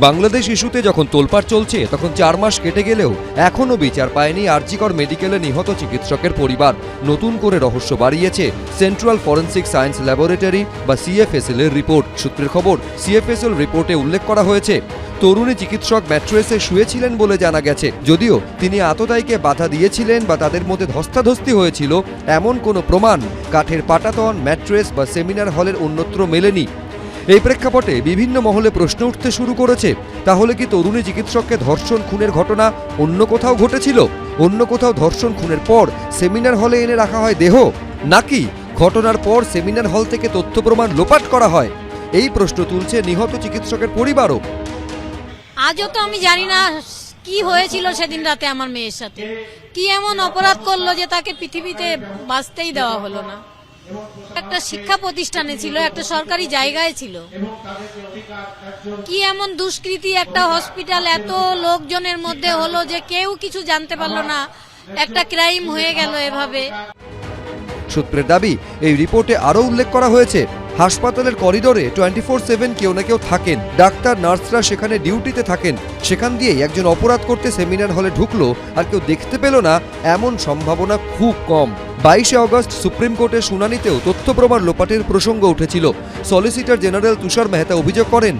বাংলাদেশ ইস্যুতে যখন তোলপাড় চলছে তখন 4 মাস কেটে গেলেও এখনও বিচার পায়নি আরজিকর মেডিকেলে নিহত চিকিৎসকের পরিবার। নতুন করে রহস্য বাড়িয়েছে সেন্ট্রাল ফরেন্সিক সায়েন্স ল্যাবরেটরি বা সিএফএসএল এর রিপোর্ট। সূত্রের খবর, সিএফএসএল রিপোর্টে উল্লেখ করা হয়েছে তরুণী চিকিৎসক ম্যাট্রেসে শুয়েছিলেন বলে জানা গেছে। যদিও তিনি আততায়ীকে বাধা দিয়েছিলেন বা তাদের মধ্যে ধস্তাধস্তি হয়েছিল এমন কোনো প্রমাণ কাঠের পাটাতন, ম্যাট্রেস বা সেমিনার হলের অন্যত্র মেলেনি। এই প্রেক্ষাপটে বিভিন্ন মহলে প্রশ্ন উঠতে শুরু করেছে, তাহলে কি তরুণী চিকিৎসককে ধর্ষণ খুনের ঘটনা অন্য কোথাও ঘটেছিল? অন্য কোথাও ধর্ষণ খুনের পর সেমিনার হলে এনে রাখা হয় দেহ, নাকি ঘটনার পর সেমিনার হল থেকে তথ্য প্রমাণ লোপাট করা হয়? এই প্রশ্ন তুলছে নিহত চিকিৎসকের পরিবারও। আজও তো আমি জানি না কি হয়েছিল সেদিন রাতে আমার মেয়ের সাথে, কি এমন অপরাধ করলো যে তাকে পৃথিবীতে বাঁচতেই দেওয়া হলো না। একটা শিক্ষা প্রতিষ্ঠানে ছিল, একটা সরকারি জায়গায় ছিল, কি এমন দুষ্কৃতি একটা হসপিটাল এত লোকজনের মধ্যে হলো যে কেউ কিছু জানতে পারলো না, একটা ক্রাইম হয়ে গেল এভাবে। সূত্রের দাবি, এই রিপোর্টে আরও উল্লেখ করা হয়েছে হাসপাতালের করিডোরে 24/7 কেউ না কেউ থাকেন, ডাক্তার নার্সরা সেখানে ডিউটিতে থাকেন। সেখান দিয়েই একজন অপরাধ করতে সেমিনার হলে ঢুকলো আর কেউ দেখতে পেল না, এমন সম্ভাবনা খুব কম। 22 আগস্ট সুপ্রিম কোর্টের শুনানিতেও তথ্য প্রমাণ লোপাটের প্রসঙ্গ উঠেছিল। সলিসিটর জেনারেল তুষার মেহতা অভিযোগ করেন,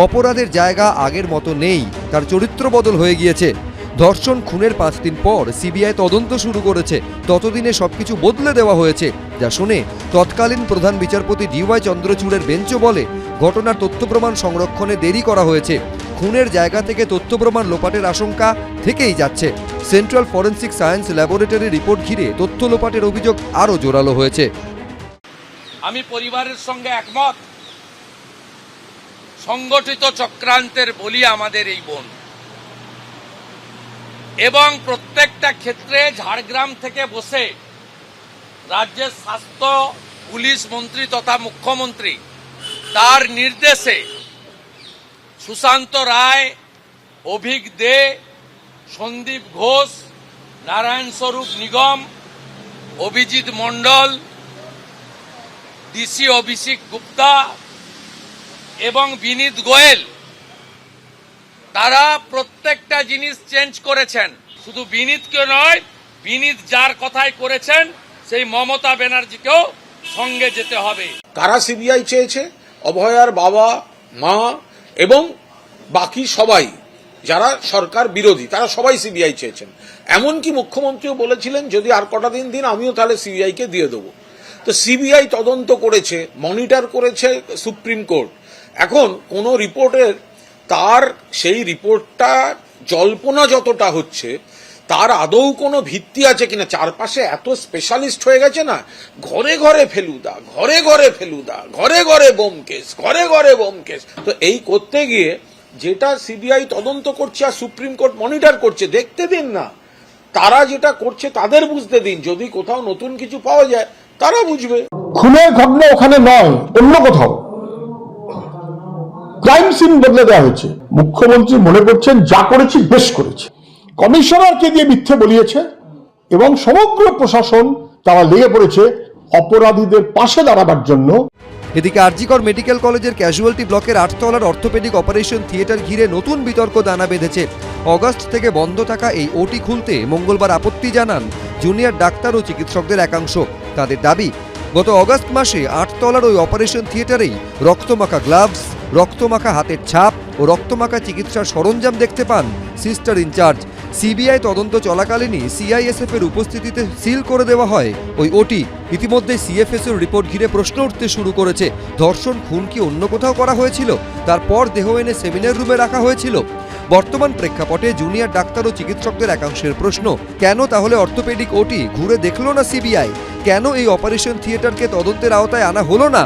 অপরাধের জায়গা আগের মতো নেই, তার চরিত্র বদল হয়ে গিয়েছে। ধর্ষণ খুনের 5 দিন পর সিবিআই তদন্ত শুরু করেছে, ততদিনে সবকিছু বদলে দেওয়া হয়েছে। যা শুনে তৎকালীন প্রধান বিচারপতি ডিওয়াই চন্দ্রচূড়ের বেঞ্চও বলে, ঘটনার তথ্য প্রমাণ সংরক্ষণে দেরি করা হয়েছে। খুনের জায়গা থেকে তথ্য প্রমাণ লোপাটের আশঙ্কা থেকেই যাচ্ছে। Central forensic science laboratory report ঘিরে তথ্য লোপাটের অভিযোগ আরও জোরালো হয়েছে। আমি পরিবারের সঙ্গে একমত, সংগঠিত চক্রান্তের বলি আমাদের এই বোন, এবং প্রত্যেকটা ক্ষেত্রে ঝাড়গ্রাম থেকে বসে রাজ্যের স্বাস্থ্য পুলিশ মন্ত্রী তথা মুখ্যমন্ত্রী তার নির্দেশে সুশান্ত রায়, অভিক দে, সন্দীপ ঘোষ, নারায়ণ স্বরূপ নিগম, অভিজিৎ মণ্ডল, ডিসি অভিষেক গুপ্তা এবং বিনীত গোয়েল, তারা প্রত্যেকটা জিনিস চেঞ্জ করেছেন। শুধু বিনীতকে নয়, বিনীত যার কথাই করেছেন সেই মমতা ব্যানার্জিকেও সঙ্গে যেতে হবে। কারা সিবিআই চেয়েছে? অভয়ার বাবা, মা এবং বাকি সবাই যারা সরকার বিরোধী, তারা সবাই সিবিআই চেয়েছেন। এমনকি মুখ্যমন্ত্রীও বলেছিলেন, যদি আর কটা দিন আমিও তাহলে সিবিআই কে দিয়ে দেবো। তো সিবিআই তদন্ত করেছে, মনিটর করেছে সুপ্রিম কোর্ট। এখন কোন রিপোর্টের তার সেই রিপোর্টটা জল্পনা যতটা হচ্ছে, তার আদৌ কোনো ভিত্তি আছে কিনা? চারপাশে এত স্পেশালিস্ট হয়ে গেছে না, ঘরে ঘরে ফেলুদা, ঘরে ঘরে ফেলুদা, ঘরে ঘরে বোমকেস, ঘরে ঘরে বোমকেস। তো এই করতে গিয়ে যেটা সিবিআই তদন্ত করছে আর সুপ্রিম কোর্ট মনিটর করছে, দেখতে দিন না। তারা যেটা করছে তাদের বুঝতে দিন, যদি কোথাও নতুন কিছু পাওয়া যায় তারা বুঝবে। খুনের ঘটনা ওখানে নয়, অন্য কোথাও ক্রাইম সিন বদলে দেওয়া হয়েছে। মুখ্যমন্ত্রী মনে করছেন যা করেছি বেশ করেছে, কমিশনারকে দিয়ে মিথ্যে বলিয়েছে এবং সমগ্র প্রশাসন তারা লেগে পড়েছে অপরাধীদের পাশে দাঁড়াবার জন্য। এদিকে আরজিকর মেডিকেল কলেজের ক্যাজুয়ালিটি ব্লকের 8 তলার অর্থোপেডিক অপারেশন থিয়েটার ঘিরে নতুন বিতর্ক দানা বেঁধেছে। অগস্ট থেকে বন্ধ থাকা এই ওটি খুলতে মঙ্গলবার আপত্তি জানান জুনিয়র ডাক্তার ও চিকিৎসকদের একাংশ। তাদের দাবি, গত অগস্ট মাসে 8 তলার ওই অপারেশন থিয়েটারেই রক্তমাখা গ্লাভস, রক্তমাখা হাতের ছাপ ও রক্তমাখা চিকিৎসার সরঞ্জাম দেখতে পান সিস্টার ইনচার্জ। সিবিআই তদন্ত চলাকালীনই সিআইএসএফ এর উপস্থিতিতে সিল করে দেওয়া হয় ওই ওটি। ইতিমধ্যে সিএফএসএল রিপোর্ট ঘিরে প্রশ্ন উঠতে শুরু করেছে, ধর্ষণ খুন কি অন্য কোথাও করা হয়েছিল? তারপর দেহ এনে সেমিনার রুমে রাখা হয়েছিল? বর্তমান প্রেক্ষাপটে জুনিয়র ডাক্তার ও চিকিৎসকদের একাংশের প্রশ্ন, কেন তাহলে অর্থোপেডিক ওটি ঘুরে দেখল না সিবিআই? কেন এই অপারেশন থিয়েটারকে তদন্তের আওতায় আনা হলো না?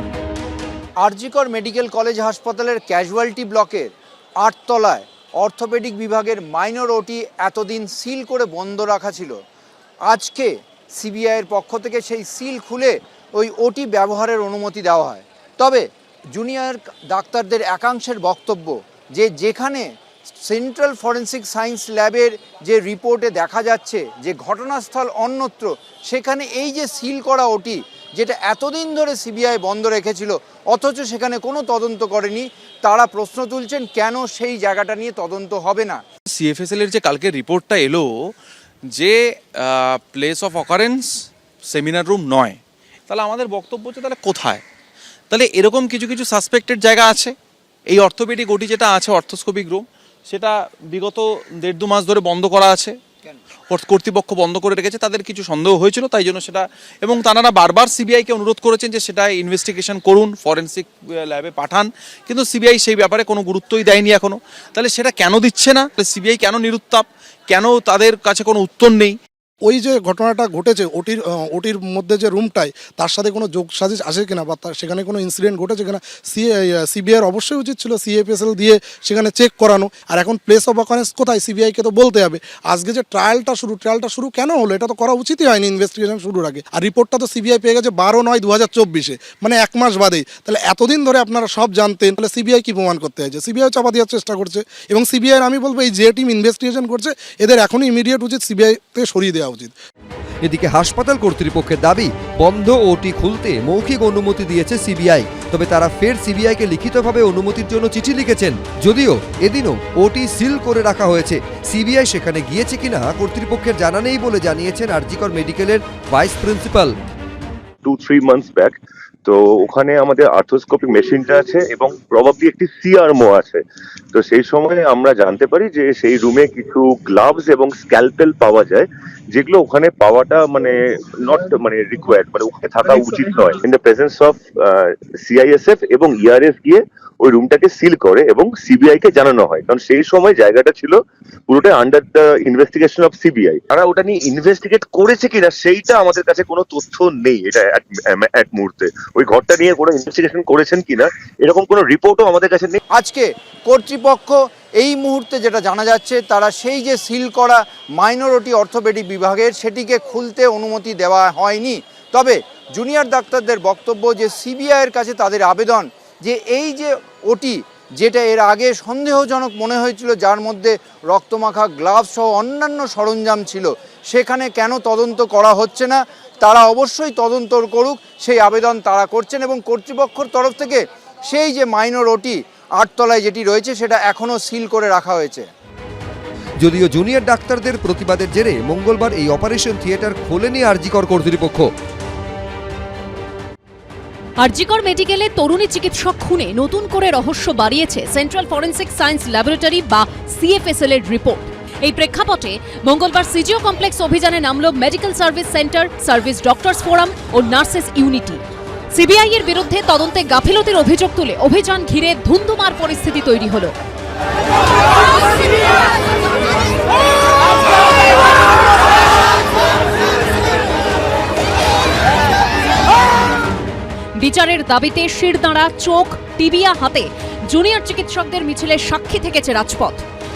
আরজিকর মেডিকেল কলেজ হাসপাতালের ক্যাজুয়ালিটি ব্লকের 8 তলায় অর্থোপেডিক বিভাগের মাইনর ওটি এতদিন সিল করে বন্ধ রাখা ছিল। আজকে সিবিআইয়ের পক্ষ থেকে সেই সিল খুলে ওই ওটি ব্যবহারের অনুমতি দেওয়া হয়। তবে জুনিয়র ডাক্তারদের একাংশের বক্তব্য যে যেখানে সেন্ট্রাল ফরেন্সিক সায়েন্স ল্যাবের যে রিপোর্টে দেখা যাচ্ছে যে ঘটনাস্থল অন্যত্র, সেখানে এই যে সিল করা ওটি যেটা এতদিন ধরে সিবিআই বন্ধ রেখেছিল, অথচ সেখানে কোনো তদন্ত করেনি। তারা প্রশ্ন তুলছেন কেন সেই জায়গাটা নিয়ে তদন্ত হবে না। সিএফএসএল এর যে কালকে রিপোর্টটা এলো যে place of occurrence seminar room নয়, তাহলে আমাদের বক্তব্য হচ্ছে তাহলে কোথায়? তাহলে এরকম কিছু কিছু সাসপেক্টেড জায়গা আছে। এই অর্থোপেডিক ওটি যেটা আছে অর্থোস্কোপিক রুম, সেটা বিগত 1.5-2 মাস ধরে বন্ধ করা আছে, কর্তৃপক্ষ বন্ধ করে রেখেছে। তাদের কিছু সন্দেহ হয়েছিল, তাই জন্য সেটা, এবং তারা বারবার সিবিআইকে অনুরোধ করেছেন যে সেটা ইনভেস্টিগেশন করুন, ফরেন্সিক ল্যাবে পাঠান, কিন্তু সিবিআই সেই ব্যাপারে কোনো গুরুত্বই দেয়নি এখনো। তাহলে সেটা কেন দিচ্ছে না? সিবিআই কেন নিরুত্তাপ? কেন তাদের কাছে কোনো উত্তর নেই? ওই যে ঘটনাটা ঘটেছে ওটির মধ্যে যে রুমটায়, তার সাথে কোনো যোগ সাজিশ আসে কিনা বা সেখানে কোনো ইনসিডেন্ট ঘটেছে কিনা সিবিআইয়ের অবশ্যই উচিত ছিল সিএফএসএল দিয়ে সেখানে চেক করানো। আর এখন প্লেস অফ অকারেন্স কোথায় সিবিআইকে তো বলতে হবে। আজকে যে ট্রায়ালটা শুরু কেন হলো? এটা তো করা উচিতই হয়নি ইনভেস্টিগেশন শুরুর আগে। আর রিপোর্টটা তো সিবিআই পেয়ে গেছে 12/9/2024, মানে 1 মাস বাদেই। তাহলে এতদিন ধরে আপনারা সব জানতেন, তাহলে সিবিআই কি প্রমাণ করতে চাইছে? সিবিআই চাপা দেওয়ার চেষ্টা করছে। এবং সিবিআইয়ের আমি বলবো এই যে টিম ইনভেস্টিগেশন করছে এদের এখনই ইমিডিয়েট উচিত সিবিআই থেকে সরিয়ে দেওয়া উচিত। এদিকে হাসপাতাল কর্তৃপক্ষের দাবি বন্ধ ওটি খুলতে মৌখিক অনুমতি দিয়েছে সিবিআই, তবে তারা ফের সিবিআইকে লিখিতভাবে অনুমতির জন্য চিঠি লিখেছেন। যদিও এদিনও ওটি সিল করে রাখা হয়েছে। সিবিআই সেখানে গিয়েছে কিনা কর্তৃপক্ষের জানা নেই বলে জানিয়েছেন আরজিকর মেডিকেলের ভাইস প্রিন্সিপাল। 2-3 months ব্যাক তো ওখানে আমাদের আর্থোস্কোপিক মেশিনটা আছে এবং প্রবাবলি একটি সিআরএমও আছে। তো সেই সময় আমরা জানতে পারি যে সেই রুমে কিছু গ্লাভস এবং স্ক্যালপেল পাওয়া যায়, যেগুলো ওখানে পাওয়াটা মানে নট মানে রিকোয়ার্ড, মানে ওখানে থাকা উচিত নয়। In the presence of CISF এবং ইআরএস গিয়ে ওই রুমটাকে সিল করে এবং সিবিআই কে জানানো হয়, কারণ সেই সময় জায়গাটা ছিল পুরোটাই under the investigation of CBI. তারা ওটা নিয়ে ইনভেস্টিগেট করেছে কিনা সেইটা আমাদের কাছে কোনো তথ্য নেই। এটা এক মুহূর্তে ওই ঘরটা নিয়ে কোনো ইনভেস্টিগেশন করেছেন কিনা এরকম কোনো রিপোর্টও আমাদের কাছে নেই। আজকে কর্তৃপক্ষ এই মুহূর্তে যেটা জানা যাচ্ছে, তারা সেই যে সিল করা মাইনরিটি অর্থোপেডিক বিভাগের সেটিকে খুলতে অনুমতি দেওয়া হয়নি। তবে জুনিয়র ডাক্তারদের বক্তব্য যে সিবিআইয়ের কাছে তাদের আবেদন যে এই যে ওটি যেটা এর আগে সন্দেহজনক মনে হয়েছিল, যার মধ্যে রক্তমাখা গ্লাভস সহ অন্যান্য সরঞ্জাম ছিল, সেখানে কেন তদন্ত করা হচ্ছে না? তারা অবশ্যই তদন্ত করুক সেই আবেদন তারা করছেন। এবং কর্তৃপক্ষের তরফ থেকে সেই যে মাইনর ওটি 8 তলায় যেটি রয়েছে সেটা এখনও সিল করে রাখা হয়েছে। যদিও জুনিয়র ডাক্তারদের প্রতিবাদের জেরে মঙ্গলবার এই অপারেশন থিয়েটার খোলেনি আরজিকর কর্তৃপক্ষ। আরজিকর মেডিকেলে তরুণী চিকিৎসক খুনে নতুন করে রহস্য বাড়িয়েছে সেন্ট্রাল ফরেন্সিক সায়েন্স ল্যাবরেটরি বা সিএফএসএল এর রিপোর্ট। এই প্রেক্ষাপটে মঙ্গলবার সিজিও কমপ্লেক্স অভিযানে নামল medical service centre, service doctors forum ও নার্সেস ইউনিটি। সিবিআই এর বিরুদ্ধে তদন্তে গাফিলতির অভিযোগ তুলে অভিযান ঘিরে ধুন্ধুমার পরিস্থিতি তৈরি হলো। বিচারের দাবিতে শিরদাঁড়া, চোখ, টিবিয়া হাতে জুনিয়র চিকিৎসকদের মিছিলে সাক্ষী থেকেছে রাজপথ।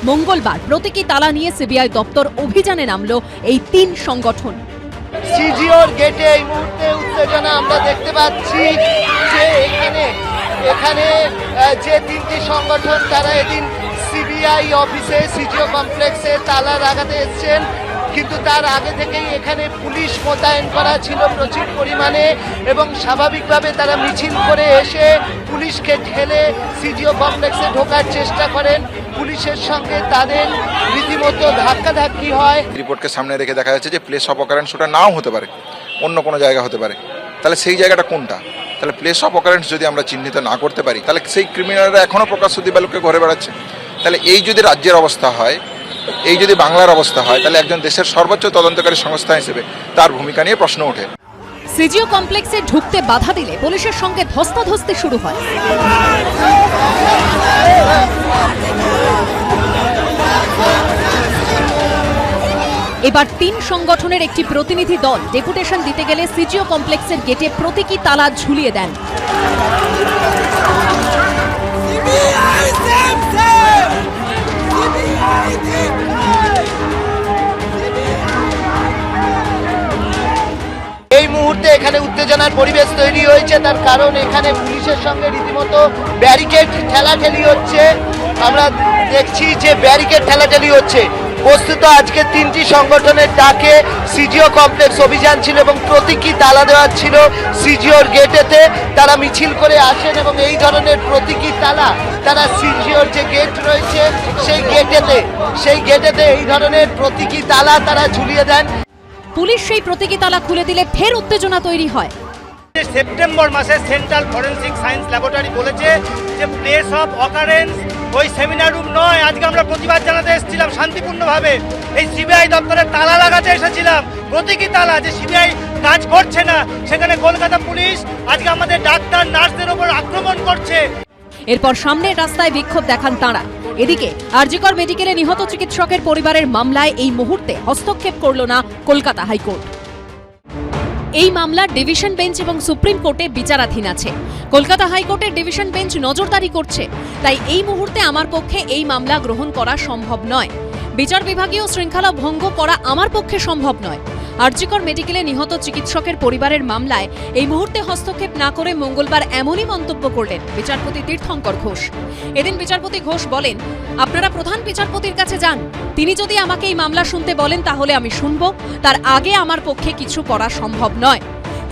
মঙ্গলবার প্রতীকী তালা নিয়ে সিবিআই দপ্তর অভিযানে নামল এই 3 সংগঠন। সিজিওর গেটে এই মুহূর্তে উত্তেজনা আমরা দেখতে পাচ্ছি যে এখানে যে 3টি সংগঠন তারা এদিন সিবিআই অফিসে সিজিও কমপ্লেক্সে তালা লাগাতে এসেছেন, কিন্তু তার আগে থেকেই এখানে পুলিশ মোতায়েন করা ছিল প্রচুর পরিমাণে এবং স্বাভাবিকভাবে তারা মিছিল করে এসে পুলিশকে ঠেলে সিজিও কমপ্লেক্সে ঢোকার চেষ্টা করেন। পুলিশের সঙ্গে তাদের রীতিমতো ধাক্কাধাক্কি হয়। রিপোর্টকে সামনে রেখে দেখা যাচ্ছে যে প্লেস অফ অকারেন্স ওটা নাও হতে পারে, অন্য কোনো জায়গা হতে পারে। তাহলে সেই জায়গাটা কোনটা? তাহলে প্লেস অফ অকারেন্স যদি আমরা চিহ্নিত না করতে পারি, তাহলে সেই ক্রিমিনালরা এখনও প্রকাশ্য দিবালোকে ঘুরে বেড়াচ্ছে। তাহলে এই যদি রাজ্যের অবস্থা হয়, এই যদি বাংলার অবস্থা হয়, তাহলে একজন দেশের সর্বোচ্চ তদন্তকারী সংস্থা হিসেবে তার ভূমিকা নিয়ে প্রশ্ন ওঠে। সিজিও কমপ্লেক্সে ঢুকতে বাধা দিলে পুলিশের সঙ্গে ধস্তাধস্তি শুরু হয়। এবার 3 সংগঠনের একটি প্রতিনিধি দল ডেপুটেশন দিতে গেলে সিজিও কমপ্লেক্সের গেটে প্রতীকী তালা ঝুলিয়ে দেন। এই মুহূর্তে এখানে উত্তেজনার পরিবেশ তৈরি হয়েছে, তার কারণ এখানে পুলিশের সঙ্গে রীতিমতো ব্যারিকেড ঠেলাঠেলি হচ্ছে। আমরা দেখছি যে ব্যারিকেড ঠেলাঠেলি হচ্ছে। বস্তুত আজকে তিনটি সংগঠনের ডাকে সিজিও কমপ্লেক্স অভিযান ছিল এবং প্রতীকী তালা দেওয়া ছিল সিজিওর গেটেতে। তারা মিছিল করে আসেন এবং এই ধরনের প্রতীকী তালা তারা সিজিওর যে গেট রয়েছে সেই গেটেতে এই ধরনের প্রতীকী তালা তারা ঝুলিয়ে দেন। পুলিশ সেই প্রতীকী তালা খুলে দিলে ফের উত্তেজনা তৈরি হয়। সেপ্টেম্বর মাসে সেন্ট্রাল ফরেন্সিক সায়েন্স ল্যাবরেটরি বলেছে যে প্লেস অফ অকারেন্স ওই সেমিনার রুম নয়। আজকে আমরা প্রতিবাদ জানাতে এসেছিলাম শান্তিপূর্ণভাবে, এই সিবিআই দপ্তরে তালা লাগাতে এসেছিলাম, প্রতীকী তালা, যে সিবিআই কাজ করছে না। সেখানে কলকাতা পুলিশ আজকে আমাদের ডাক্তার নার্সদের ওপর আক্রমণ করছে। এরপর সামনের রাস্তায় বিক্ষোভ দেখান তাঁরা। এদিকে আরজিকর মেডিকেলে নিহত চিকিৎসকের পরিবারের মামলায় এই মুহূর্তে হস্তক্ষেপ করল না কলকাতা হাইকোর্ট। এই মামলার ডিভিশন বেঞ্চ এবং সুপ্রিম কোর্টে বিচারাধীন আছে। কলকাতা হাইকোর্টের ডিভিশন বেঞ্চ নজরদারি করছে, তাই এই মুহূর্তে আমার পক্ষে এই মামলা গ্রহণ করা সম্ভব নয়। বিচার বিভাগীয় শৃঙ্খলা ভঙ্গ করা আমার পক্ষে সম্ভব নয়। আরজিকর মেডিকেলে নিহত চিকিৎসকের পরিবারের মামলায় এই মুহূর্তে হস্তক্ষেপ না করে মঙ্গলবার এমনই মন্তব্য করলেন বিচারপতি তীর্থঙ্কর ঘোষ। এদিন বিচারপতি ঘোষ বলেন, আপনারা প্রধান বিচারপতির কাছে যান, তিনি যদি আমাকে এই মামলা শুনতে বলেন তাহলে আমি শুনব, তার আগে আমার পক্ষে কিছু করা সম্ভব নয়।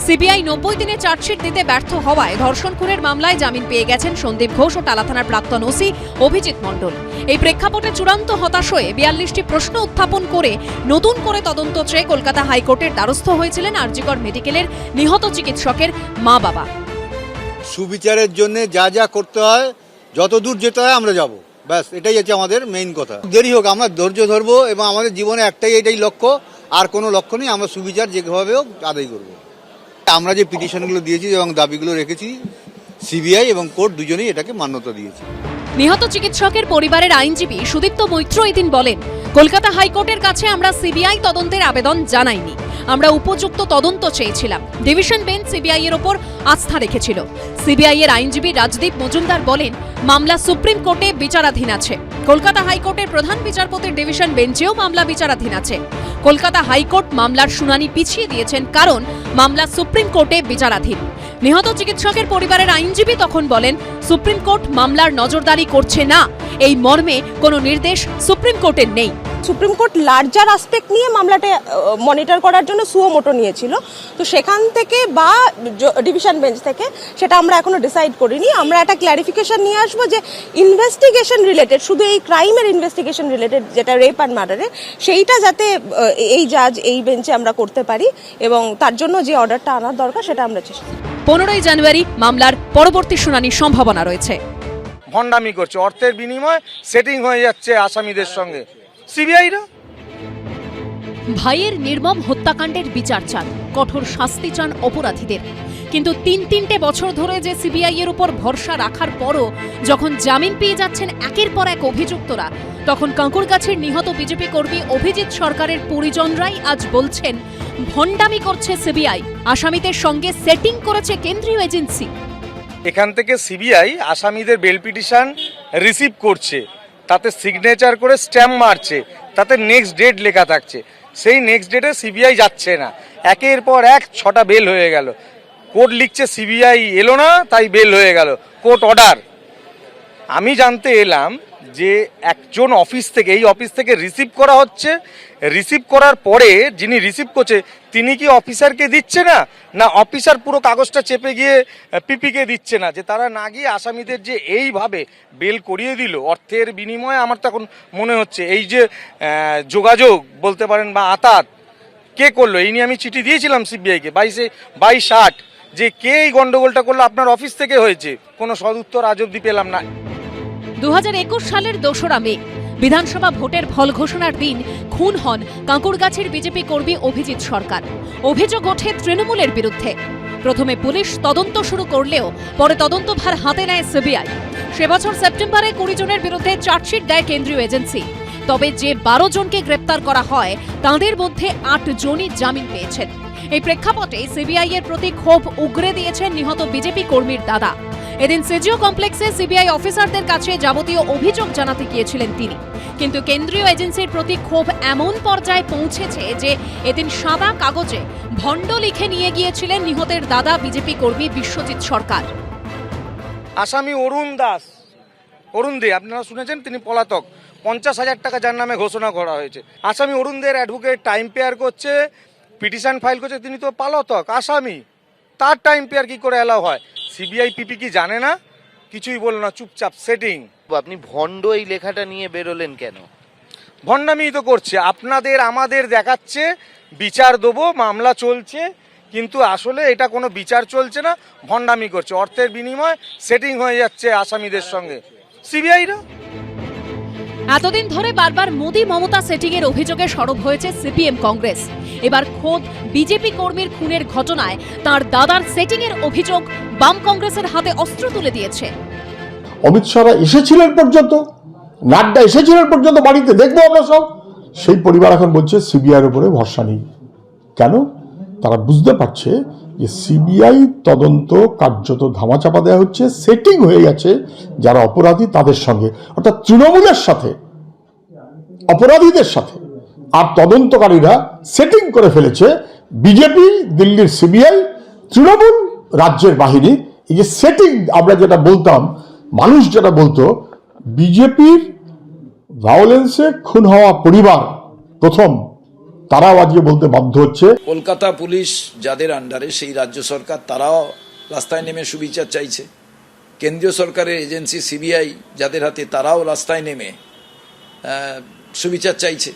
সিবিআই 90 দিনে চার্জশিট দিতে ব্যর্থ হওয়ায় ধর্ষণ খুনের মামলায় জামিন পেয়ে গেছেন সন্দীপ ঘোষ ও টালা থানার প্রাক্তন ওসি অভিজিৎ মণ্ডল। এই প্রেক্ষাপটে চূড়ান্ত হতাশ হয়ে 42টি প্রশ্ন উত্থাপন করে নতুন করে তদন্ত চেয়ে কলকাতা হাইকোর্টের দ্বারস্থ হয়েছিলেন আরজিকর মেডিকেলের নিহত চিকিৎসকের মা বাবা। সুবিচারের জন্য যা যা করতে হয়, যত দূর যেতে হয় আমরা যাব, ব্যাস এটাই হচ্ছে আমাদের মেইন কথা। দেরি হোক, আমরা ধৈর্য ধরবো এবং আমাদের জীবনে এটাই লক্ষ্য, আর কোনো লক্ষ্য নেই। আমরা সুবিচার যেভাবে হোক আদায় করবো। আমরা যে পিটিশনগুলো দিয়েছি এবং দাবিগুলো রেখেছি, সিবিআই এবং কোর্ট দুজনেই এটাকে মান্যতা দিয়েছে। নিহত চিকিৎসকের পরিবারের আইনজীবী সুদীপ্ত মৈত্র এদিন বলেন, কলকাতা হাইকোর্টের কাছে আমরা সিবিআই তদন্তের আবেদন জানাইনি, আমরা উপযুক্ত তদন্ত চেয়েছিলাম। ডিভিশন বেঞ্চ সিবিআই এর ওপর আস্থা রেখেছিল। সিবিআই এর আইনজীবী রাজদীপ মজুমদার বলেন, মামলা সুপ্রিম কোর্টে বিচারাধীন আছে। কলকাতা হাইকোর্টের প্রধান বিচারপতির ডিভিশন বেঞ্চেও মামলা বিচারাধীন আছে। কলকাতা হাইকোর্ট মামলার শুনানি পিছিয়ে দিয়েছেন কারণ মামলা সুপ্রিম কোর্টে বিচারাধীন। নিহত চিকিৎসকের পরিবারের আইনজীবী তখন বলেন, সুপ্রিম কোর্ট মামলার নজরদারি করছে না, এই মর্মে কোনো নির্দেশ সুপ্রিম কোর্টের নেই। সুপ্রিম কোর্ট লার্জার আসপেক্ট নিয়ে মামলাটা মনিটর করার জন্য সুও মোটো নিয়েছিল, তো সেখান থেকে বা ডিভিশন বেঞ্চ থেকে সেটা আমরা এখনো ডিসাইড করিনি। আমরা একটা ক্ল্যারিফিকেশন নিয়ে আসবো যে ইনভেস্টিগেশন রিলেটেড, শুধু এই ক্রাইমের ইনভেস্টিগেশন রিলেটেড যেটা রেপ অ্যান্ড মার্ডারের, সেইটা যাতে এই জাজ এই বেঞ্চে আমরা করতে পারি এবং তার জন্য যে অর্ডারটা আনার দরকার সেটা আমরা চেষ্টা করি। 15ই জানুয়ারি মামলার পরবর্তী শুনানির সম্ভাবনা রয়েছে। ভণ্ডামি করছে, অর্থের বিনিময়ে সেটিং হয়ে যাচ্ছে আসামিদের সঙ্গে সিবিআইরা। ভাইয়ের নির্মম হত্যাকাণ্ডের বিচার চান, কঠোর শাস্তি চান অপরাধীদের, কিন্তু তিনটে বছর ধরে যে সিবিআই এর উপর ভরসা রাখার পরও যখন জামিন পেয়ে যাচ্ছেন একের পর এক অভিযুক্তরা, তখন কাঁকুরগাছির নিহত বিজেপি কর্মী অভিজিৎ সরকারের পরিজনরাই আজ বলছেন, ভণ্ডামি করছে সিবিআই, আসামিদের সঙ্গে সেটিং করেছে কেন্দ্রীয় এজেন্সি। এখান থেকে সিবিআই আসামিদের বেল পিটিশন রিসিভ করছে, তাতে সিগনেচার করে স্ট্যাম্প মারছে, তাতে নেক্সট ডেট লেখা থাকছে, সেই নেক্সট ডেটে সিবিআই যাচ্ছে না। একের পর এক 6টা বেল হয়ে গেল। কোর্ট লিখছে সিবিআই এলো না তাই বেল হয়ে গেল, কোর্ট অর্ডার। আমি জানতে এলাম যে একজন অফিস থেকে, এই অফিস থেকে রিসিভ করা হচ্ছে, রিসিভ করার পরে যিনি রিসিভ করছে তিনি কি অফিসারকে দিচ্ছে না, না অফিসার পুরো কাগজটা চেপে গিয়ে পিপিকে দিচ্ছে না, যে তারা না গিয়ে আসামিদের যে এইভাবে বেল করিয়ে দিল অর্থের বিনিময়ে। আমার তখন মনে হচ্ছে এই যে যোগাযোগ বলতে পারেন বা আতাত কে করলো, এই নিয়ে আমি চিঠি দিয়েছিলাম সিবিআইকে 22/8 যে কে এই গন্ডগোলটা করলো, আপনার অফিস থেকে হয়েছে, কোনো সদুত্তর আজ অবধি পেলাম না। 2021 সালের 2রা মে বিধানসভা ভোটের ফল ঘোষণার দিন খুন হন কাঁকুরগাছির বিজেপি কর্মী অভিজিৎ সরকার। অভিযোগ ওঠে তৃণমূলের বিরুদ্ধে। প্রথমে পুলিশ তদন্ত শুরু করলেও পরে তদন্তভার হাতে নেয় সিবিআই। সে বছর সেপ্টেম্বরে 20 জনের বিরুদ্ধে চার্জশিট দেয় কেন্দ্রীয় এজেন্সি। তবে যে 12 জনকে গ্রেপ্তার করা হয় তাদের মধ্যে 8 জনই জামিন পেয়েছেন। এই প্রেক্ষাপটে সিবিআই এর প্রতি ক্ষোভ উগরে দিয়েছেন নিহত বিজেপি কর্মীর দাদা। এদিন সিজিও কমপ্লেক্সে সিবিআই অফিসারদের কাছে যাবতীয় অভিযোগ জানাতে গিয়েছিলেন তিনি, কিন্তু কেন্দ্রীয় এজেন্সির প্রতি ক্ষোভ এমন পর্যায়ে পৌঁছেছে যে এদিন সাদা কাগজে ভণ্ড লিখে নিয়ে গিয়েছিলেন নিহতের দাদা বিজেপি কর্মী বিশ্বজিৎ সরকার। আসামি অরুণ দে, আপনারা শুনেছেন তিনি পলাতক, 50,000 টাকা যার নামে ঘোষণা করা হয়েছে। আসামি অরুণদের অ্যাডভোকেট টাইম পেয়ার করছে, পিটিশন ফাইল করছে, তিনি তো পালাতক আসামি, তার টাইম পেয়ার কি করে এলাও হয়? সিবিআই পিপি কি জানে না? কিছুই বলল না, চুপচাপ সেটিং। আপনি ভণ্ড এই লেখাটা নিয়ে বেরোলেন কেন? ভণ্ডামি তো করছে, আপনাদের আমাদের দেখাচ্ছে বিচার দেবো, মামলা চলছে, কিন্তু আসলে এটা কোনো বিচার চলছে না, ভণ্ডামি করছে, অর্থের বিনিময়ে সেটিং হয়ে যাচ্ছে আসামিদের সঙ্গে সিবিআইরা। এতদিন ধরে বারবার মোদি মমতা সেটিং এর অভিযোগে সরব হয়েছে সিপিএম কংগ্রেস। এবার খোদ বিজেপি কর্মীর খুনের ঘটনায় তার দাদার সেটিং এর অভিযোগ বাম কংগ্রেসের হাতে অস্ত্র তুলে দিয়েছে। অমিত শাহ এসেছিলেন পর্যন্ত, নাড্ডা এসেছিলেন পর্যন্ত বাড়িতে, দেখবো আমরা সব। সেই পরিবার এখন বলছে সিবিআইয়ের উপরে ভরসা নেই। কেন? তারা বুঝতে পারছে যে সিবিআই তদন্ত কার্যত ধামাচাপা দেওয়া হচ্ছে, সেটিং হয়ে গেছে যারা অপরাধী তাদের সঙ্গে, অর্থাৎ তৃণমূলের সাথে, অপরাধীদের সাথে। আর তদন্তকারীরা সেটিং করে ফেলেছে বিজেপি, দিল্লির সিবিআই, তৃণমূল, রাজ্যের বাহিনী। এই যে সেটিং, আমরা যেটা বলতাম, মানুষ যেটা বলতো, বিজেপির ভায়োলেন্সে খুন হওয়া পরিবার প্রথম, তারাও আজকে বলতে বাধ্য হচ্ছে। কলকাতা পুলিশ যাদের আন্ডারে, সেই রাজ্য সরকার, তারাও রাস্তায় নেমে সুবিচার চাইছে। কেন্দ্রীয় সরকারের এজেন্সি সিবিআই যাদের হাতে, তারাও রাস্তায় নেমে সুবিচার চাইছে।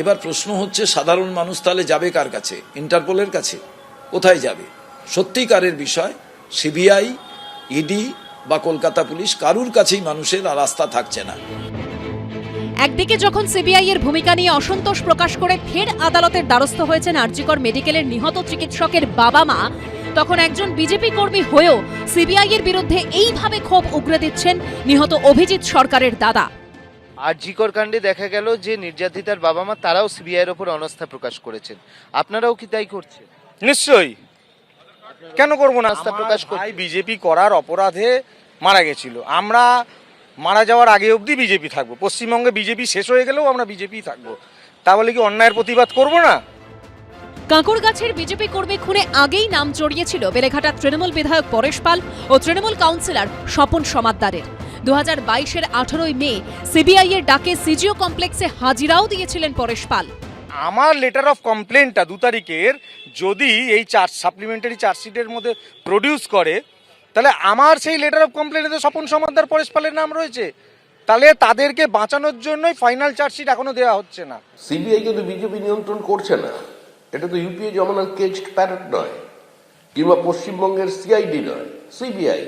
এবার প্রশ্ন হচ্ছে, সাধারণ মানুষ তাহলে যাবে কার কাছে? ইন্টারপোলের কাছে? কোথায় যাবে? সত্যিকারের বিষয়, সিবিআই, ইডি বা কলকাতা পুলিশ, কারুর কাছেই মানুষের আর আস্থা থাকছে না। একদিকে যখন সিবিআই এর ভূমিকা নিয়ে অসন্তোষ প্রকাশ করে ফের আদালতের দ্বারস্থ হয়েছেন আরজিকর মেডিকেলের নিহত চিকিৎসকের বাবা মা, তখন একজন বিজেপি কর্মী হয়েও সিবিআই এর বিরুদ্ধে এইভাবে ক্ষোভ উগরে দিচ্ছেন নিহত অভিজিৎ সরকারের দাদা। আরজিকর কাণ্ডে দেখা গেল যে নির্যাতিতার বাবা মা তারাও সিবিআই এর উপর অনাস্থা প্রকাশ করেছেন, আপনারাও কি তাই করছেন? নিশ্চয়ই, কেন করবো না? আস্থা প্রকাশ ভাই বিজেপি করার অপরাধে মারা গেছিল, আমরা মারা যাওয়ার আগে অবধি বিজেপি থাকবো। পশ্চিমবঙ্গে বিজেপি শেষ হয়ে গেলেও আমরা বিজেপি থাকবো। তা বলে কি অন্যায়ের প্রতিবাদ করব না? কাঁকুড়গাছের বিজেপি কর্মী খুনে আগেই নাম জড়িয়েছিল বেলেঘাটার তৃণমূল বিধায়ক পরেশ পাল ও তৃণমূল কাউন্সিলর স্বপন সমাদ্দারের। 2022-এর 18 মে সিবিআই এর ডাকে সিজিও কমপ্লেক্সে হাজিরাও দিয়েছিলেন পরেশ পাল। আমার লেটার অফ কমপ্লেনটা 2 তারিখের যদি এই সাপ্লিমেন্টারি চার্জশিটের মধ্যে প্রডিউস করে, তাহলে আমার সেই লেটার অফ কমপ্লেনে স্বপন সমাদ্দার, পরেশ পালের নাম রয়েছে। তাহলে তাদেরকে বাঁচানোর জন্যই ফাইনাল চার্জশিট এখনো দেওয়া হচ্ছে না। সিবিআই কিন্তু বিজেপি নিয়ন্ত্রণ করছে না। এটা তো ইউপিএ জমানার কেজড প্যারেড নয়, কিংবা পশ্চিমবঙ্গের সিআইডি নয়, সিবিআই।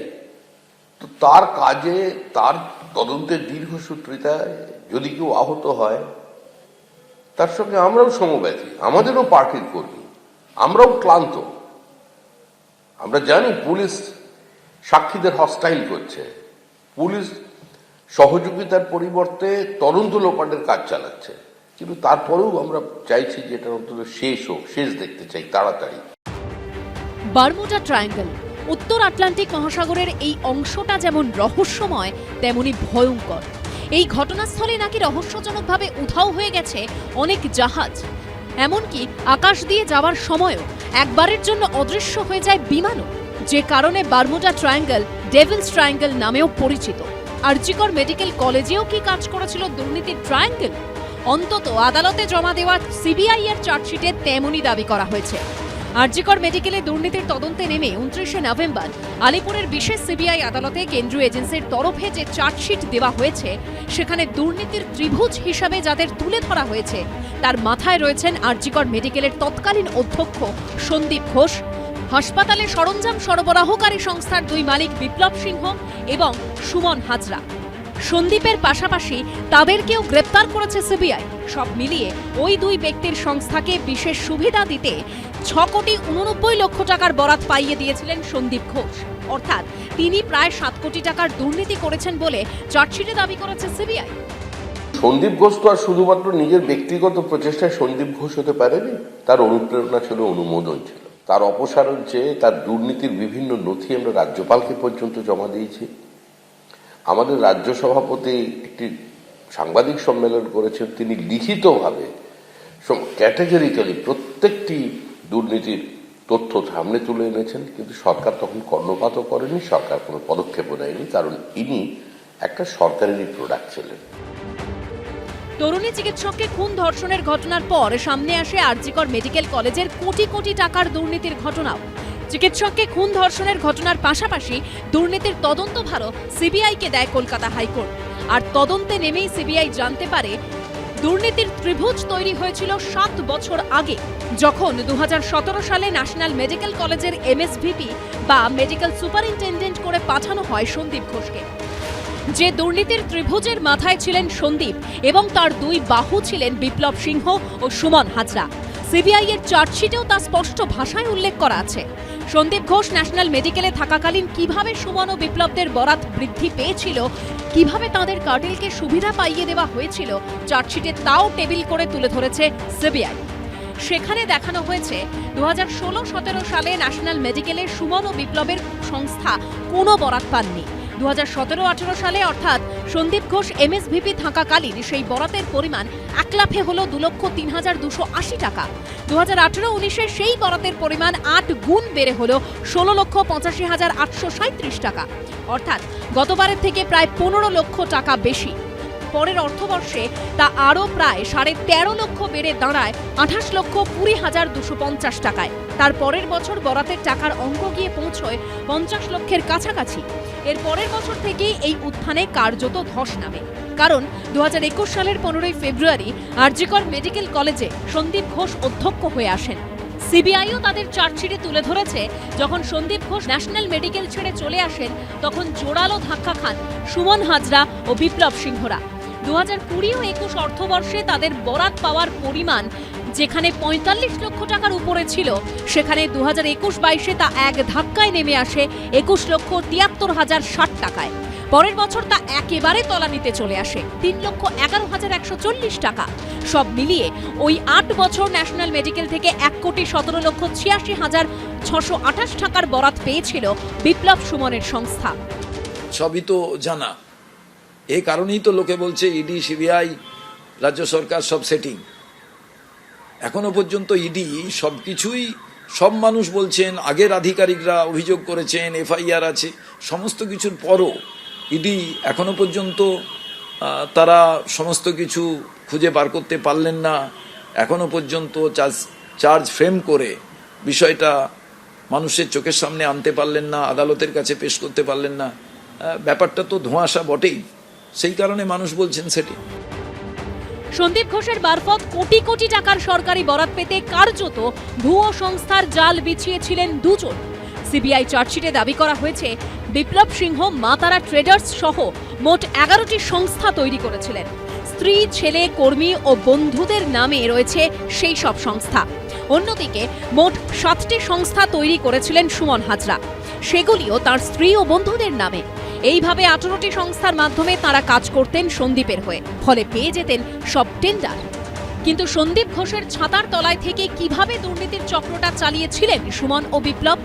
তো তার কাজে, তার তদন্তের দীর্ঘসূত্রিতায় যদি কেউ আহত হয়, তার সঙ্গে আমরাও সমব্যথী, আমাদেরও পার্টির কর্মী, আমরাও ক্লান্ত। আমরা জানি পুলিশ সাক্ষীদের হস্টাইল করছে, পুলিশ সহযোগিতার পরিবর্তে তদন্ত লোপাটের কাজ চালাচ্ছে, কিন্তু তারপরেও আমরা চাইছি যে এটা অন্তত শেষ হোক, শেষ দেখতে চাই তাড়াতাড়ি। বারমুডা ট্রায়াঙ্গল, উত্তর আটলান্টিক মহাসাগরের এই অংশটা যেমন রহস্যময় তেমনি ভয়ঙ্কর। এই ঘটনাস্থলে নাকি রহস্যজনকভাবে উধাও হয়ে গেছে অনেক জাহাজ, এমনকি আকাশ দিয়ে যাওয়ার সময়ও একবারের জন্য অদৃশ্য হয়ে যায় বিমানও, যে কারণে বারমুডা ট্রায়াঙ্গল ডেভিলস ট্রায়াঙ্গল নামেও পরিচিত। আরজিকর মেডিকেল কলেজেও কি কাজ করেছিল দুর্নীতির ট্রায়াঙ্গল? অন্তত আদালতে জমা দেওয়া সিবিআই এর চার্জশিটে তেমনই দাবি করা হয়েছে। আরজিকর মেডিকেলে দুর্নীতির তদন্তে নেমে 29শে নভেম্বর আলিপুরের বিশেষ সিবিআই আদালতে কেন্দ্রীয় এজেন্সির তরফে যে চার্জশিট দেওয়া হয়েছে, সেখানে দুর্নীতির ত্রিভুজ হিসাবে যাদের তুলে ধরা হয়েছে, তার মাথায় রয়েছেন আরজিকর মেডিকেলের তৎকালীন অধ্যক্ষ সন্দীপ ঘোষ, হাসপাতালে সরঞ্জাম সরবরাহকারী সংস্থার 2 মালিক বিপ্লব সিংহ এবং সুমন হাজরা। সন্দীপের পাশাপাশি তাদেরকেও গ্রেপ্তার করেছে সিবিআই। সব মিলিয়ে ওই 2 ব্যক্তির সংস্থাকে বিশেষ সুবিধা দিতে 6,89,00,000 টাকার বরাত পাইয়ে দিয়েছিলেন সন্দীপ ঘোষ। অর্থাৎ তিনি প্রায় 7 কোটি টাকার দুর্নীতি করেছেন বলে চার্জশিটে দাবি করেছে সিবিআই। সন্দীপ ঘোষ তো আর শুধুমাত্র নিজের ব্যক্তিগত প্রচেষ্টায় সন্দীপ ঘোষ হতে পারেনি, তার অনুপ্রেরণা ছিল, অনুমোদন ছিল। তার অপসারণ চেয়ে তার দুর্নীতির বিভিন্ন নথি আমরা রাজ্যপালকে পর্যন্ত জমা দিয়েছি। আমাদের রাজ্য সভাপতি একটি সাংবাদিক সম্মেলন করেছেন, তিনি লিখিতভাবে ক্যাটেগরিক্যালি প্রত্যেকটি দুর্নীতির তথ্য সামনে তুলে এনেছেন, কিন্তু সরকার তখন কর্ণপাতও করেনি, সরকার কোনো পদক্ষেপও নেয়নি, কারণ ইনি একটা সরকারেরই প্রোডাক্ট ছিলেন। তরুণী চিকিৎসককে খুন ধর্ষণের ঘটনার পর সামনে আসে আরজিকর মেডিকেল কলেজের কোটি কোটি টাকার দুর্নীতির ঘটনাও। চিকিৎসককে খুন ধর্ষণের ঘটনার পাশাপাশি দুর্নীতির তদন্তভারও সিবিআইকে দেয় কলকাতা হাইকোর্ট। আর তদন্তে নেমেই সিবিআই জানতে পারে দুর্নীতির ত্রিভুজ তৈরি হয়েছিল 7 বছর আগে, যখন 2017 সালে ন্যাশনাল মেডিকেল কলেজের এমএসভিপি বা মেডিকেল সুপারিনটেন্ডেন্ট করে পাঠানো হয় সন্দীপ ঘোষকে। যে দুর্নীতির ত্রিভুজের মাথায় ছিলেন সন্দীপ এবং তার দুই বাহু ছিলেন বিপ্লব সিংহ ও সুমন হাজরা। সিবিআই এর চার্জশিটেও তা স্পষ্ট ভাষায় উল্লেখ করা আছে। সন্দীপ ঘোষ ন্যাশনাল মেডিকেলে থাকাকালীন কিভাবে সুমন ও বিপ্লবদের বরাত বৃদ্ধি পেয়েছিল, কিভাবে তাদের কার্টেলকে সুবিধা পাইয়ে দেওয়া হয়েছিল, চার্জশিটে তাও টেবিল করে তুলে ধরেছে সিবিআই। সেখানে দেখানো হয়েছে 2016-17 সালে ন্যাশনাল মেডিকেলে সুমন ও বিপ্লবের সংস্থা কোনো বরাত পাননি। 2017-18 সালে অর্থাৎ সন্দীপ ঘোষ এমএসভিপি থাকাকালীন সেই বরাতের পরিমাণ 1 লাফে হল 2,03,280 টাকা। 2018-19 সেই বরাতের পরিমাণ 8 গুণ বেড়ে হল 16,85,837 টাকা, অর্থাৎ গতবারের থেকে প্রায় 15 লক্ষ টাকা বেশি। পরের অর্থবর্ষে তা আরও প্রায় 13.5 লক্ষ বেড়ে দাঁড়ায় 28,20,250 টাকায়। তার পরের বছর বরাতের টাকার অঙ্ক গিয়ে পৌঁছয় 50 লক্ষের কাছাকাছি। এর পরের বছর থেকেই এই উত্থানে কার্যত ধস নামে, কারণ 2021 সালের 15 ফেব্রুয়ারি আরজিকর মেডিকেল কলেজে সন্দীপ ঘোষ অধ্যক্ষ হয়ে আসেন। সিবিআইও তাদের চার্জশিটে তুলে ধরেছে, যখন সন্দীপ ঘোষ ন্যাশনাল মেডিকেল ছেড়ে চলে আসেন তখন জোরালো ধাক্কা খান সুমন হাজরা ও বিপ্লব সিংহরা। 2020 ও 21 অর্থবর্ষে তাদের বরাত পাওয়ার পরিমাণ যেখানে 45 লক্ষ টাকার উপরে ছিল, সেখানে 2021-22 তা এক ধাক্কায় নেমে আসে 21,73,060 টাকায়। পরের বছর তা একেবারে তলানিতে চলে আসে 3,11,140 টাকা। সব মিলিয়ে ওই 8 বছর ন্যাশনাল মেডিকেল থেকে 1,17,86,628 টাকার বরাত পেয়েছিল বিপ্লব সুমনের সংস্থা। সবই তো জানা, এই কারণেই তো লোকে বলছে ইডি, সিবিআই, রাজ্য সরকার সব সেটিং। এখনো পর্যন্ত ইডি সবকিছুই, সব মানুষ বলছেন, আগের আধিকারিকরা অভিযোগ করেছেন, এফআইআর আছে, সমস্ত কিছুর পরও ইডি এখনো পর্যন্ত তারা সমস্ত কিছু খুঁজে বার করতে পারলেন না। এখনো পর্যন্ত চার্জ ফ্রেম করে বিষয়টা মানুষের চোখের সামনে আনতে পারলেন না, আদালতের কাছে পেশ করতে পারলেন না। ব্যাপারটা তো ধোঁয়াশা বটেই, সেই কারণে মানুষ বলছেন সেটি। সন্দীপ ঘোষের মারফত কোটি কোটি টাকার সরকারি বরাত পেতে কার্যত ভুয়ো সংস্থার জাল বিছিয়েছিলেন দুজন। সিবিআই চার্জশিটে দাবি করা হয়েছে বিপ্লব সিংহ মা তারা ট্রেডার্স সহ মোট 11টি সংস্থা তৈরি করেছিলেন। স্ত্রী, ছেলে, কর্মী ও বন্ধুদের নামে রয়েছে সেই সব সংস্থা। অন্যদিকে মোট 7টি সংস্থা তৈরি করেছিলেন সুমন হাজরা, সেগুলিও তার স্ত্রী ও বন্ধুদের নামে। এইভাবে 18টি সংস্থার মাধ্যমে তারা কাজ করতেন সন্দীপের হয়ে, ফলে পেয়ে যেতেন সব টেন্ডার। কিন্তু সন্দীপ ঘোষের ছাতার তলায় থেকে কিভাবে দুর্নীতির চক্রটা চালিয়েছিলেন সুমন ও বিপ্লব?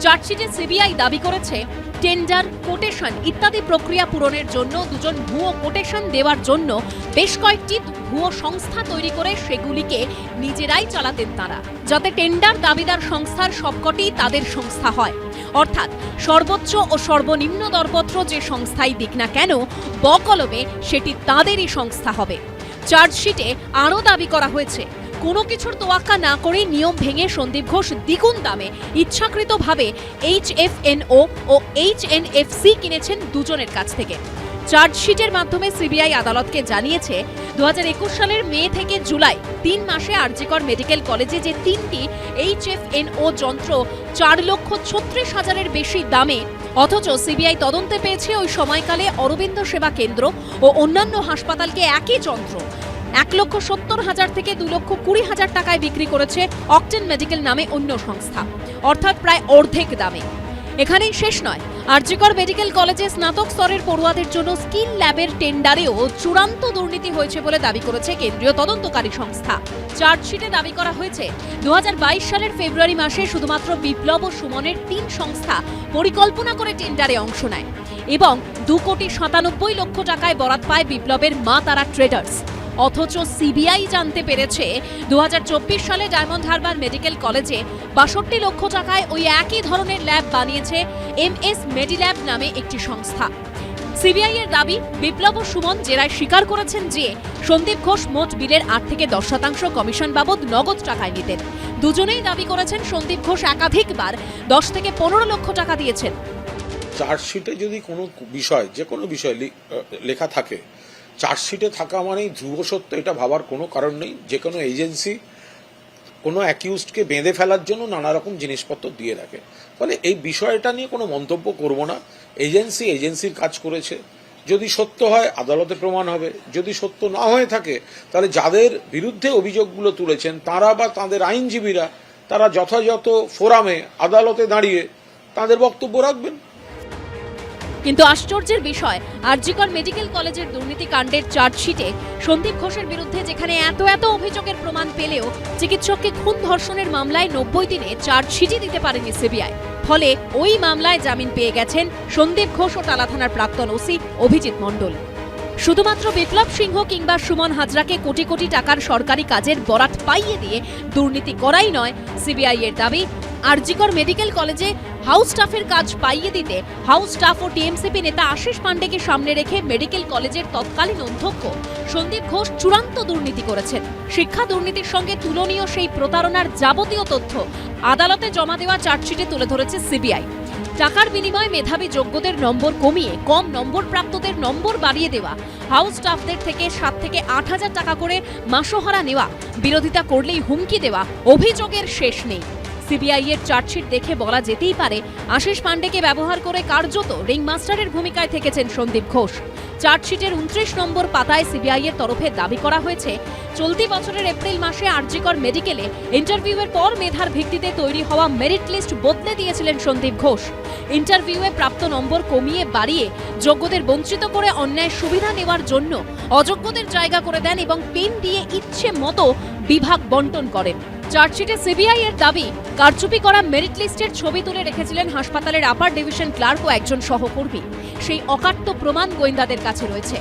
চার্জশিটে সিবিআই দাবি করেছে টেন্ডার, কোটেশন ইত্যাদি প্রক্রিয়া পূরণের জন্য দুজন ভুয়ো কোটেশন দেওয়ার জন্য বেশ কয়েকটি ভুয়ো সংস্থা তৈরি করে সেগুলিকে নিজেরাই চালাতেন তারা, যাতে টেন্ডার দাবিদার সংস্থার সবকটি তাদের সংস্থা হয়। অর্থাৎ সর্বোচ্চ ও সর্বনিম্ন দরপত্র যে সংস্থাই দিক না কেন, বকলমে সেটি তাদেরই সংস্থা হবে। চার্জশিটে আরও দাবি করা হয়েছে কোনো কিছুর তোয়াক্কা না করে নিয়ম ভেঙে সন্দীপ ঘোষ দ্বিগুণ দামে ইচ্ছাকৃতভাবে HFNO ও HNFC কিনেছেন দুজনের কাছ থেকে। চার্জশিটের মাধ্যমে সিবিআই আদালতকে জানিয়েছে 2021 সালের মে থেকে জুলাই 3 মাসে আরজিকর মেডিকেল কলেজে যে 3টি HFNO যন্ত্র 4,36,000-এর বেশি দামে, অথচ সিবিআই তদন্তে পেয়েছে ওই সময়কালে অরবিন্দ সেবা কেন্দ্র ও অন্যান্য হাসপাতালকে একই যন্ত্র 1,70,000 থেকে 2,20,000 টাকায় বিক্রি করেছে অকটেন মেডিকেল নামে অন্য সংস্থা, অর্থাৎ প্রায় অর্ধেক দামে। এখানেই শেষ নয়, আরজিকর মেডিকেল কলেজে স্নাতক স্তরের পড়ুয়াদের জন্য স্কিল ল্যাবের টেন্ডারেও চূড়ান্ত দুর্নীতি হয়েছে বলে দাবি করেছে কেন্দ্রীয় তদন্তকারী সংস্থা। চার্জশিটে দাবি করা হয়েছে 2022 সালের ফেব্রুয়ারি মাসে শুধুমাত্র বিপ্লব ও সুমনের 3 সংস্থা পরিকল্পনা করে টেন্ডারে অংশ নেয় এবং 2,97,00,000 টাকায় বরাত পায় বিপ্লবের মা তারা ট্রেডার্স। অথচ সিবিআই জানতে পেরেছে 2024 সালে ডায়মন্ড হারবার মেডিকেল কলেজে 62 লক্ষ টাকায় ওই একই ধরনের ল্যাব বানিয়েছে MS মেডিল্যাব নামে একটি সংস্থা। সিবিআই এর দাবি, বিপ্লব ও সুমন জেরায় স্বীকার করেছেন যে সন্দীপ ঘোষ মোট বিলের 8 থেকে 10% কমিশন বাবদ নগদ টাকায় নিতেন। দুজনেই দাবি করেছেন সন্দীপ ঘোষ একাধিকবার 10 থেকে 15 লক্ষ টাকা দিয়েছেন। চার্জশিটে যদি কোনো বিষয়, যে কোনো বিষয় লেখা থাকে, চার্জশিটে থাকা মানেই ধ্রুব সত্য এটা ভাবার কোনো কারণ নেই। যে কোনো এজেন্সি কোনো অ্যাকিউজডকে বেঁধে ফেলার জন্য নানা রকম জিনিসপত্র দিয়ে রাখে। ফলে এই বিষয়টা নিয়ে কোনো মন্তব্য করব না। এজেন্সির কাজ করেছে, যদি সত্য হয় আদালতে প্রমাণ হবে, যদি সত্য না হয়ে থাকে তাহলে যাদের বিরুদ্ধে অভিযোগগুলো তুলেছেন তারা বা তাদের আইনজীবীরা তারা যথাযথ ফোরামে আদালতে দাঁড়িয়ে তাদের বক্তব্য রাখবেন। কিন্তু আশ্চর্যের বিষয়, আরজিকর মেডিকেল কলেজের দুর্নীতিকাণ্ডের চার্জশিটে সন্দীপ ঘোষের বিরুদ্ধে যেখানে এত অভিযোগের প্রমাণ পেলেও চিকিৎসককে খুন ধর্ষণের মামলায় 90 দিনে চার্জশিটই দিতে পারেনি সিবিআই। ফলে ওই মামলায় জামিন পেয়ে গেছেন সন্দীপ ঘোষ ও টালা থানার প্রাক্তন ওসি অভিজিৎ মণ্ডল। শুধুমাত্র বিপ্লব সিংহ কিংবা সুমন হাজরাকে কোটি কোটি টাকার সরকারি কাজের বরাত পাইয়ে দিয়ে দুর্নীতি করাই নয়, সিবিআই এর দাবি আরজিকর মেডিকেল কলেজে হাউস স্টাফের কাজ পাইয়ে দিতে হাউস স্টাফ ও টিএমসিপি নেতা আশিস পান্ডেকে সামনে রেখে মেডিকেল কলেজের তৎকালীন অধ্যক্ষ সন্দীপ ঘোষ চূড়ান্ত দুর্নীতি করেছেন। শিক্ষা দুর্নীতির সঙ্গে তুলনীয় সেই প্রতারণার যাবতীয় তথ্য আদালতে জমা দেওয়া চার্জশিটে তুলে ধরেছে সিবিআই। টাকার বিনিময়ে মেধাবী যোগ্যদের নম্বর কমিয়ে কম নম্বর প্রাপ্তদের নম্বর বাড়িয়ে দেওয়া, হাউস স্টাফদের থেকে 7 থেকে 8,000 টাকা করে মাসোহারা নেওয়া, বিরোধিতা করলেই হুমকি দেওয়া, অভিযোগের শেষ নেই। সিবিআই এর চার্জশিট দেখে বলা যেতেই পারে আশিস পান্ডেকে ব্যবহার করে কার্যত রিংমাস্টারের ভূমিকায় থেকেছেন সন্দীপ ঘোষ। চার্জশিটের 29 নম্বর পাতায় সিবিআই এর তরফে দাবি করা হয়েছে, চলতি বছরের এপ্রিল মাসে আরজিকর মেডিকেলে ইন্টারভিউয়ের পর মেধার ভিত্তিতে তৈরি হওয়া মেরিট লিস্ট বদলে দিয়েছিলেন সন্দীপ ঘোষ। ইন্টারভিউয়ে প্রাপ্ত নম্বর কমিয়ে বাড়িয়ে যোগ্যদের বঞ্চিত করে অন্যায় সুবিধা নেওয়ার জন্য অযোগ্যদের জায়গা করে দেন এবং পেন দিয়ে ইচ্ছে মতো বিভাগ বন্টন করেন। চার্জশিটে সিবিআই এর দাবি, কারচুপি করা মেরিট লিস্টের ছবি তুলে রেখেছিলেন হাসপাতালের আপার ডিভিশন ক্লার্ক ও একজন সহকর্মী। সেই অকাট্য প্রমাণ গোয়েন্দাদের কাছে রয়েছে।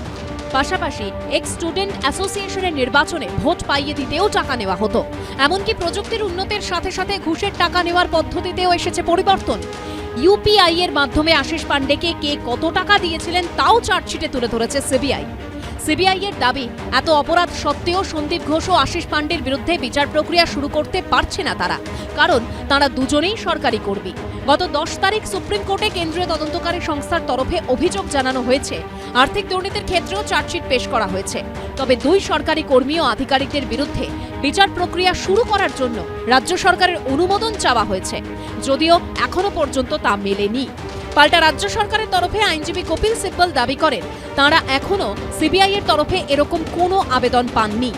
পাশাপাশি এক্স স্টুডেন্ট অ্যাসোসিয়েশনের নির্বাচনে ভোট পাইয়ে দিতেও টাকা নেওয়া হতো। এমনকি প্রযুক্তির উন্নতির সাথে সাথে ঘুষের টাকা নেওয়ার পদ্ধতিতেও এসেছে পরিবর্তন। ইউপিআই এর মাধ্যমে আশিস পান্ডেকে কে কত টাকা দিয়েছিলেন তাও চার্জশিটে তুলে ধরেছে সিবিআই। সিবিআই এর দাবি, এত অপরাধ সত্ত্বেও সন্দীপ ঘোষ ও আশিস পান্ডের বিরুদ্ধে বিচার প্রক্রিয়া শুরু করতে পারছে না তারা, কারণ তারা দুজনেই সরকারি কর্মী। গত 10 তারিখ সুপ্রিম কোর্টে কেন্দ্রীয় তদন্তকারী সংস্থার তরফে অভিযোগ জানানো হয়েছে। আর্থিক দুর্নীতির ক্ষেত্রেও চার্জশিট পেশ করা হয়েছে। তবে 2 সরকারি কর্মী ও আধিকারিকদের বিরুদ্ধে বিচার প্রক্রিয়া শুরু করার জন্য রাজ্য সরকারের অনুমোদন চাওয়া হয়েছে, যদিও এখনো পর্যন্ত তা মেলেনি। পাল্টা রাজ্য সরকারের তরফে আইনজীবী কপিল সিব্বল দাবি করেন, তাঁরা এখনো সিবিআই এর তরফে এরকম কোনো আবেদন পাননি।